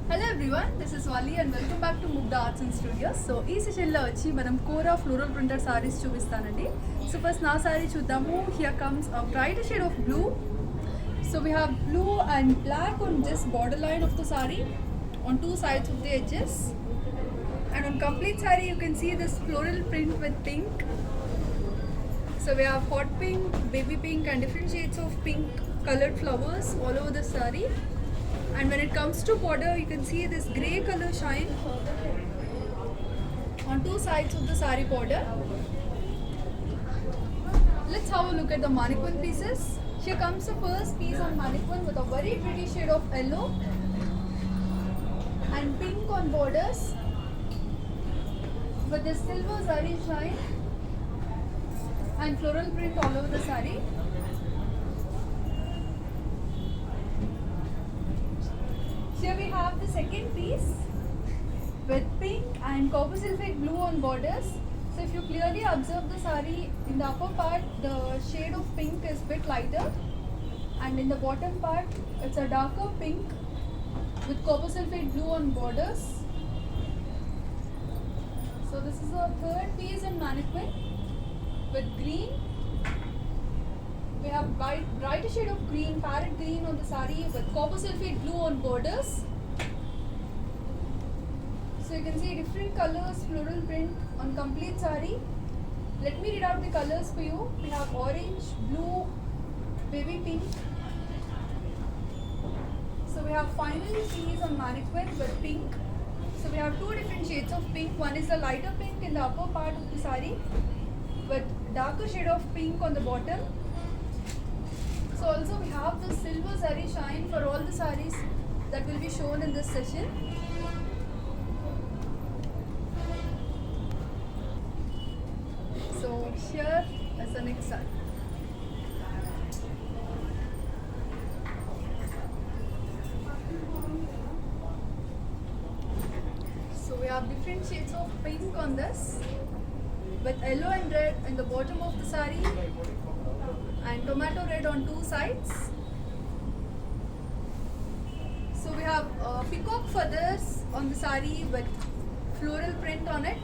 Hello everyone, this is Vali and welcome back to Mugdha Arts and Studios. So ఈ సెషన్లో వచ్చి మనం కోరా ఫ్లోరల్ ప్రింటెడ్ సారీస్ చూపిస్తానండి. సో ఫస్ట్ నా సారీ చూద్దాము. Here comes a bright shade of blue. So we have blue and black on just border line of the saree on two sides of the edges, and on complete saree you can see this floral print with pink. So we have hot pink, baby pink and different shades of pink colored flowers all over the saree. And when it comes to border, you can see this grey color shine on two sides of the saree border. Let's have a look at the mannequin pieces. Here comes the first piece on mannequin with a very pretty shade of yellow and pink on borders with this silver zari shine and floral print all over the saree. Here we have the second piece with pink and copper sulphate blue on borders. So if you clearly observe the saree, in the upper part the shade of pink is bit lighter, and in the bottom part it's a darker pink with copper sulphate blue on borders. So this is our third piece in mannequin with green. We have brighter shade of green, parrot green on the saree with copper sulphate blue on borders. So you can see different colors floral print on complete saree. Let me read out the colors for you. We have orange, blue, baby pink. So we have finally piece on mannequin with pink. So we have two different shades of pink. One is the lighter pink in the upper part of the saree with darker shade of pink on the bottom. So also we have the silver zari shine for all the sarees that will be shown in this session. So here is the next saree. So we have different shades of pink on this with yellow and red in the bottom of the saree and tomato red on two sides. So we have peacock feathers on the saree with floral print on it.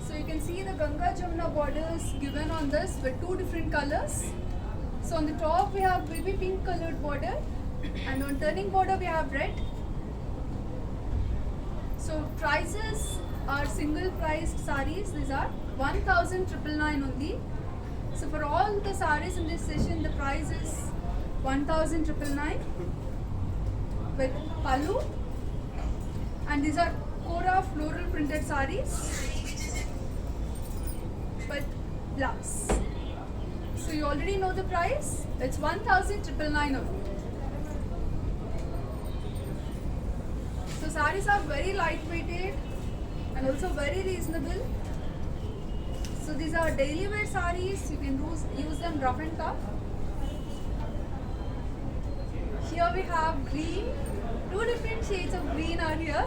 So you can see the Ganga Jamuna borders given on this with two different colors. So on the top we have baby pink colored border, and on turning border we have red. So prices are single priced sarees. These are 1,999 only. So for all the sarees in this session, the price is 1,999 with pallu, and these are Kora floral printed sarees with blouse. So you already know the price. It's 1,999 only. So sarees are very lightweighted and also very reasonable. So these are daily wear sarees. You can use them rough and tough. Here we have green. Two different shades of green are here.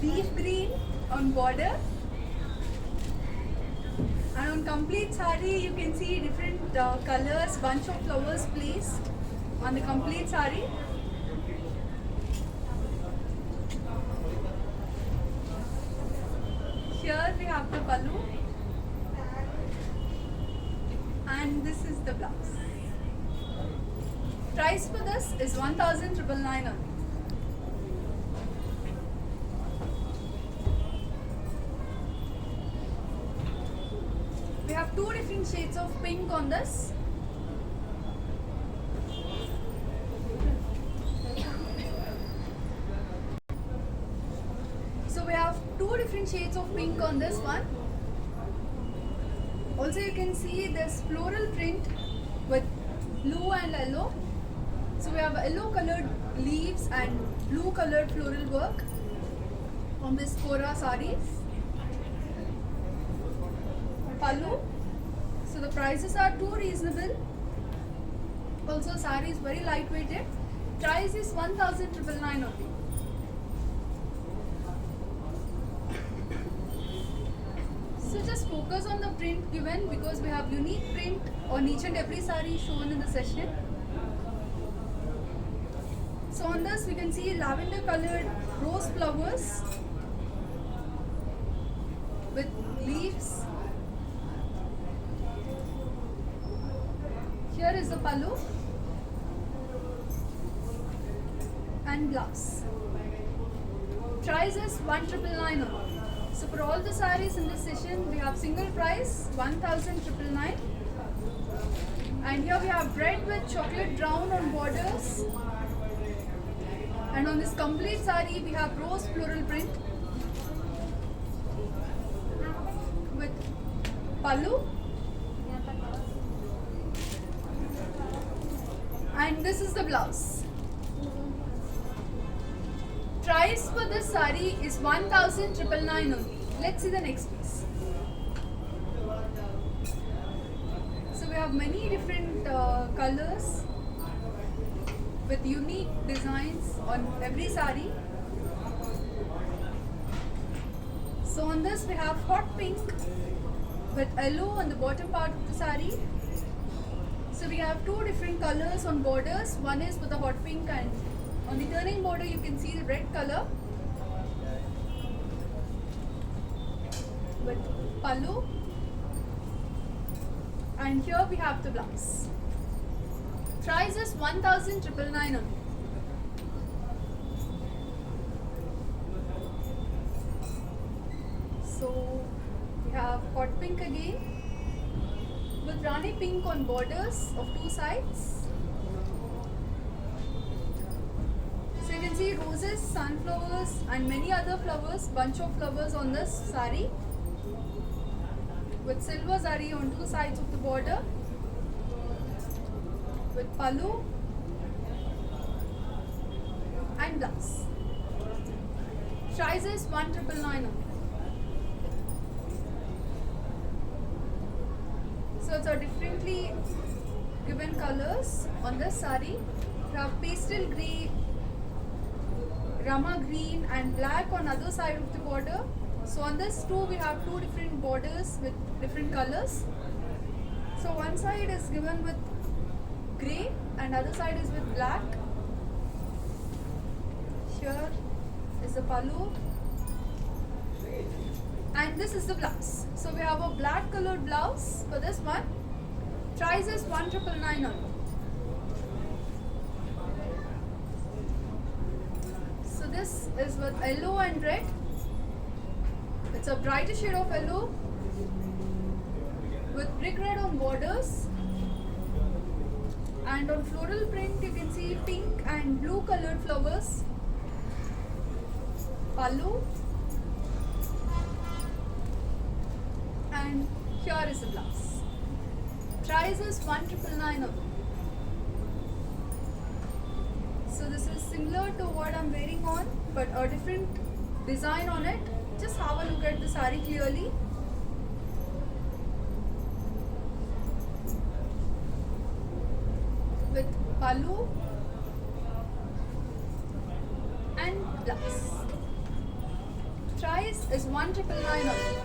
Deep green on border, and on complete saree you can see different colors, bunch of flowers placed on the complete saree. Here we have the pallu, and this is the blouse. Price for this is 1,999 only. We have two different shades of pink on this. So we have two different shades of pink on this one. Also you can see this floral print with blue and yellow. So we have yellow colored leaves and blue colored floral work on this Kora sarees. Pallu. So the prices are too reasonable. Also saree is very lightweighted. Price is 1,999 only. So just just focus on the print given because we have unique print on each and every saree shown in the session. So on this we can see lavender colored rose flowers with leaves. Here is the pallu and blouse. Price is 1999 only. So for all the sarees in this session, we have single price 1999. And here we have red with chocolate brown on borders. And on this complete saree, we have rose floral print with pallu. And this is the blouse. Price for this saree is 1999 only. Let's see the next piece. So we have many different colors with unique designs on every saree. So on this we have hot pink with yellow on the bottom part of the saree. So we have two different colors on borders. One is with the hot pink, and on the turning border you can see the red color with pallu, and here we have the blouse. Price is 1999 only. So we have hot pink again with Rani pink on borders of two sides. So you can see roses, sunflowers and many other flowers, bunch of flowers on this saree with silver zari on two sides of the border with pallu and blouse. Price is 1999 only. So it's a differently given colors on this saree. We have pastel grey, rama green and black on other side of the border. So on this too we have two different borders with different colors. So one side is given with grey and other side is with black. Here is the pallu and this is the blouse. So we have a black colored blouse for this one. Price is 1999 only. So this is with yellow and red. It's a brighter shade of yellow with brick red on borders, and on floral print you can see pink and blue colored flowers. Pallu, and here is the blouse. Price is 1999 only. So this is similar to what I'm wearing on, but a different design on it. Just have a look at the saree clearly. With pallu and blouse. Price is 1999 only.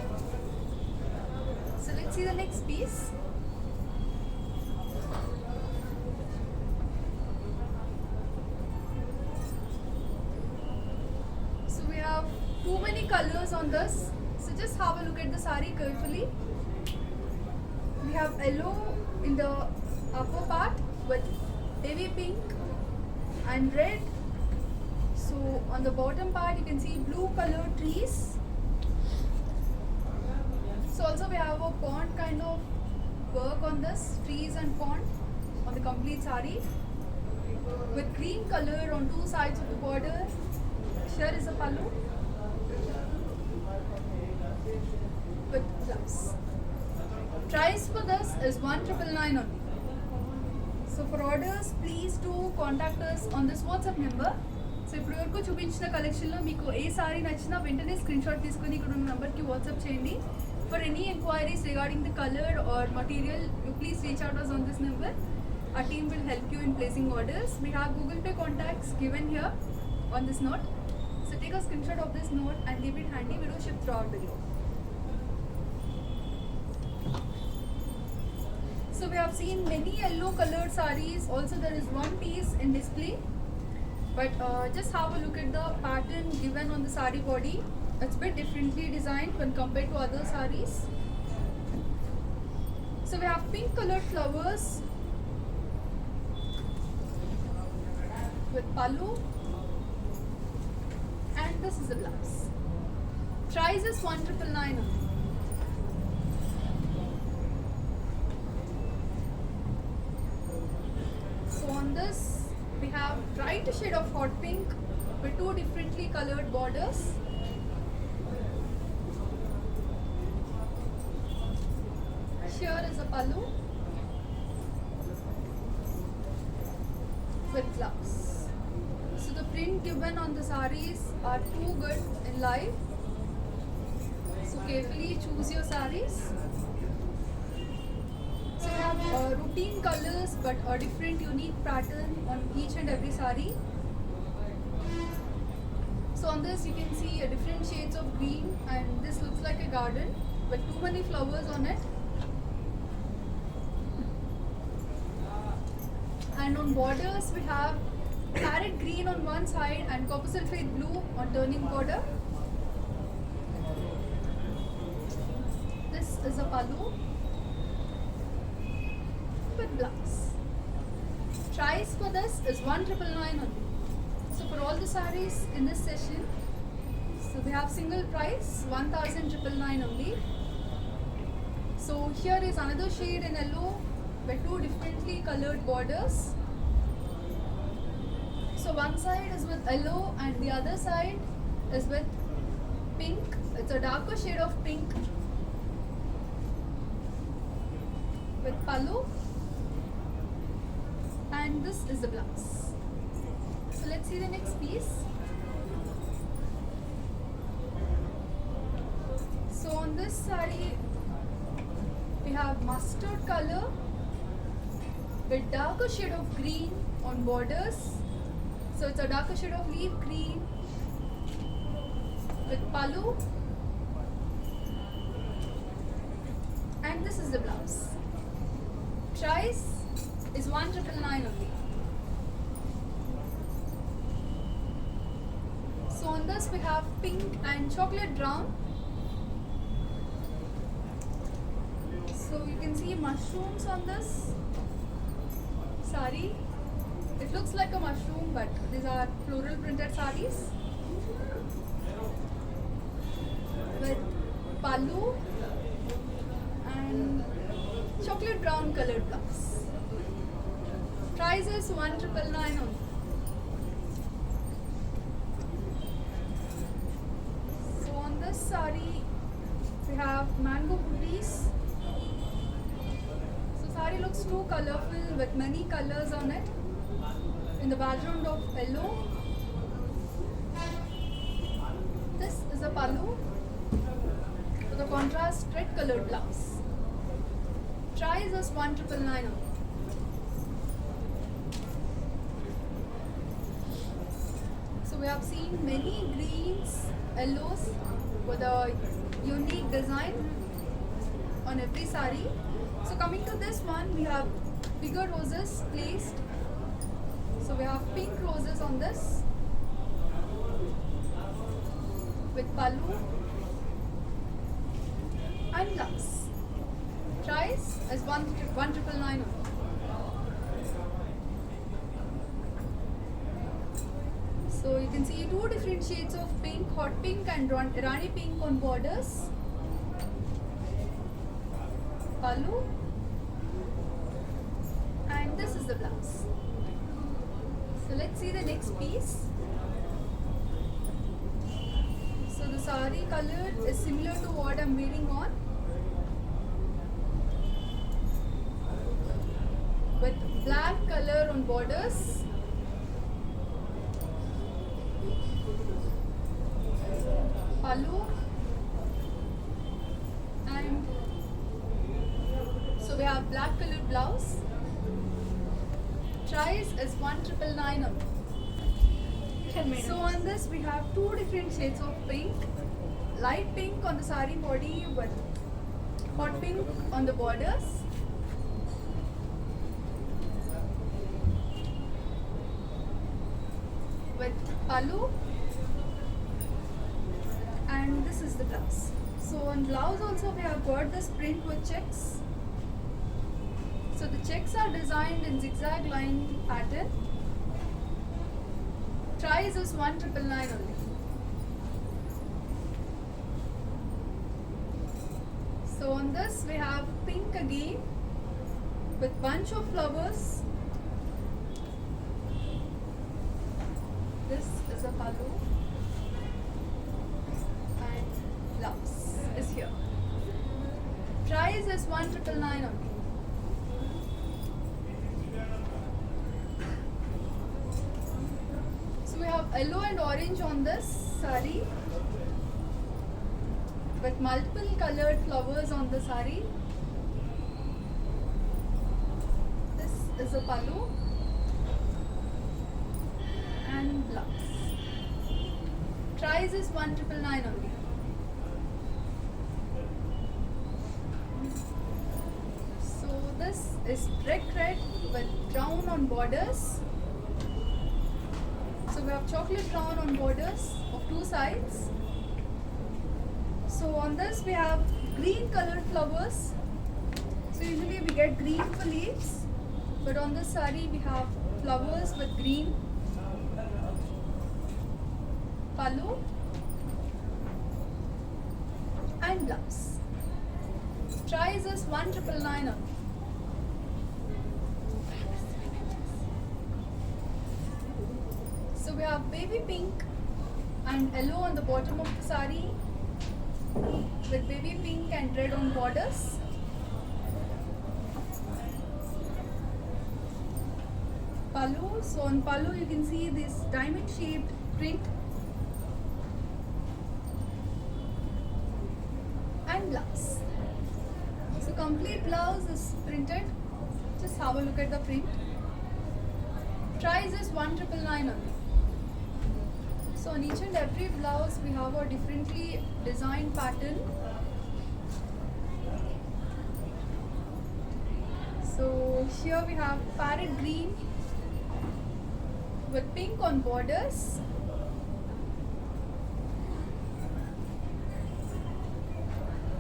So let's see the next piece. So we have too many colors on this. So just have a look at the saree carefully. We have yellow in the upper part with navy pink and red. So on the bottom part you can see blue colored trees. So also we have a pond kind of work on this, trees and pond on the complete saree with green color on two sides of the border. Here is a pallu with blouse. Price for this is 1999 only. So for orders, please do contact us on this WhatsApp number. So ఇప్పుడు వరకు చూపించిన కలెక్షన్లో మీకు ఏ sorry నచ్చినా వెంటనే screen shot తీసుకొని ఇక్కడ ఉన్న నెంబర్కి వాట్సాప్ చేయండి. For any inquiries regarding the color or material, you please reach out us on this number. Our team will help you in placing orders. We have Google Pay contacts given here on this note. So take a screenshot of this note and leave it handy. We do ship throughout the globe. So we have seen many yellow colored sarees. Also there is one piece in display. But just have a look at the pattern given on the saree body. It's a bit differently designed when compared to other sarees. So we have pink colored flowers with pallu, and this is the blouse. Price is 1999 only. So on this we have bright shade of hot pink with two differently colored borders. Here is a pallu with blouse. So the print given on the sarees are too good in live. So carefully choose your sarees. So you have routine colors but a different unique pattern on each and every saree. So on this you can see different shades of green, and this looks like a garden with too many flowers on it. And on borders we have parrot green on one side and copper sulphate blue on turning border. This is a pallu with blouse. Price for this is 1999 only. So for all the sarees in this session, so we have single price 1999 only. So here is another shade in yellow with two differently colored borders. So one side is with yellow and the other side is with pink. It's a darker shade of pink with pallu, and this is the blouse. So let's see the next piece. So on this saree we have mustard color with darker shade of green on borders. So it's a darker shade of leaf green with pallu, and this is the blouse. Price is 1999 only. So on this we have pink and chocolate brown. So you can see mushrooms on this saree. It looks like a mushroom, but these are floral printed sarees with pallu and chocolate brown colored blouse. Price is 1999 only. So on this saree we have mango booties. So saree looks too colorful with many colors on it. In the background of yellow, this is a pallu with a contrast red colored blouse. Price is 1999 only. So we have seen many greens, yellows with a unique design on every saree. So coming to this one, we have bigger roses placed. So we have pink roses on this with pallu and blouse. Price is 1999 only. So you can see two different shades of pink, hot pink and Rani pink on borders. Pallu, and this is the blouse. So let's see the next piece. So the saree color is similar to what I'm wearing on, with black color on borders. Pallu, and so we have black colored blouse. Price is 1999 only. So on this we have two different shades of pink. Light pink on the saree body with hot pink on the borders. pallu, and this is the blouse. So on blouse also we have got this print with checks. So the checks are designed in zigzag line pattern. Price is 1999 only. So on this we have pink again with bunch of flowers. This is a pallu and blouse is here. Price is 1999 only. So we have yellow and orange on this saree with multiple colored flowers on the saree. This is a pallu and blouse. Price is 1999 only. So this is brick red with brown on borders. So we have chocolate brown on borders of two sides. So on this we have green colored flowers. So usually we get green for leaves, but on this saree we have flowers with green. Pallu and blouse. Price is 1999 only. So we have baby pink and yellow on the bottom of the saree with baby pink and red on borders. Pallu. So on pallu you can see this diamond shaped print and blouse. So complete blouse is printed. Just have a look at the print. Price is 1999 only. So on each and every blouse we have a differently designed pattern. So here we have parrot green with pink on borders.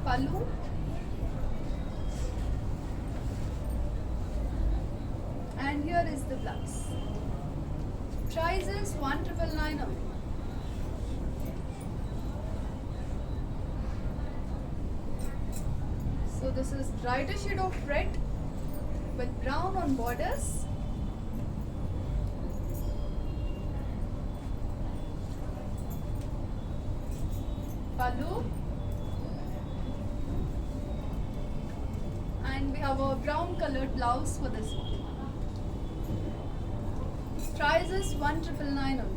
Pallu and here is the blouse. Price is 1999 only. So this is lighter shade of red with brown on borders. Pallu and we have a brown colored blouse for this one. Price is 1999 only.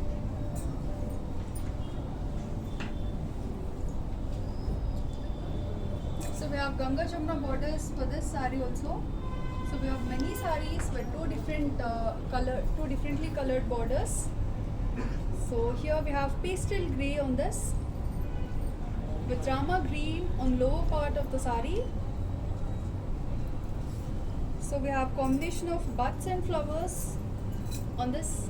So we have Ganga Jamna borders for this saree also. So we have many sarees with two differently colored borders. So here we have pastel grey on this with Rama green on lower part of the saree. So we have combination of buds and flowers on this.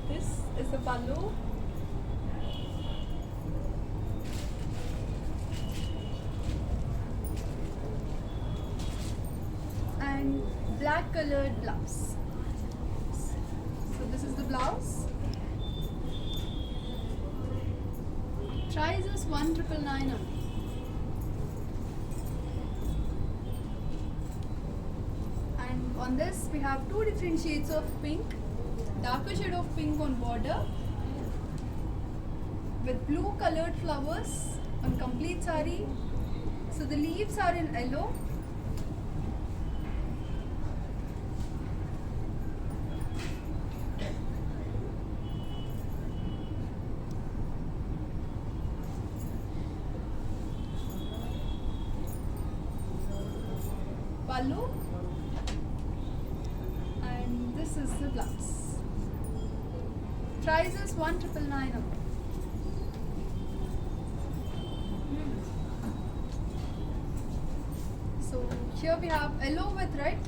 This is the pallu. And black colored blouse. So this is the blouse. Price is 1999 only. And on this we have two different shades of pink. Darker shade of pink on border with blue colored flowers on complete saree. So the leaves are in yellow. Pallu and this is the blouse. Price is 1999 only. So Here we have yellow with red.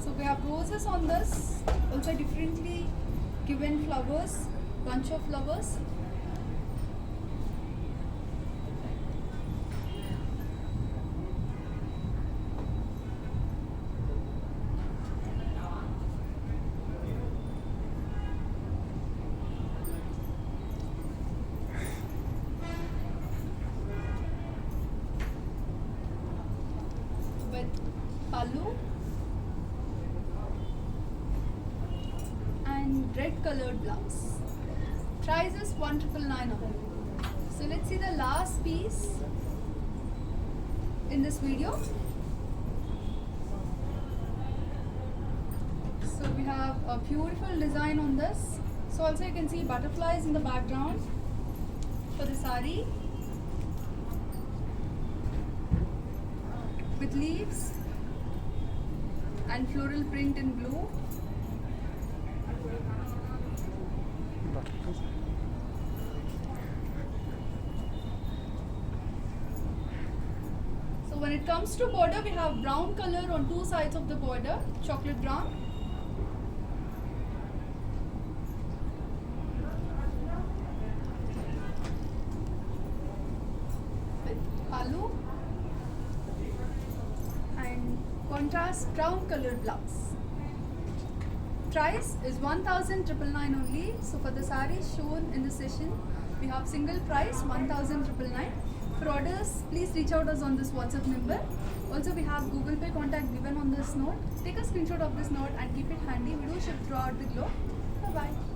So we have roses on this, also differently given flowers, bunch of flowers. With pallu and red colored blouse. Price is 1999 only. So let's see the last piece in this video. So we have a beautiful design on this. So also you can see butterflies in the background for the sari with leaves and floral print in blue. So when it comes to border, we have brown color on two sides of the border, chocolate brown. With pallu and contrast brown colored blouse. Price is 1999 only. So for the sarees shown in this session, we have single price 1999. For orders, please reach out us on this WhatsApp number. Also, we have Google Pay contact given on this note. Take a screenshot of this note and keep it handy. We do ship throughout the globe. Bye bye.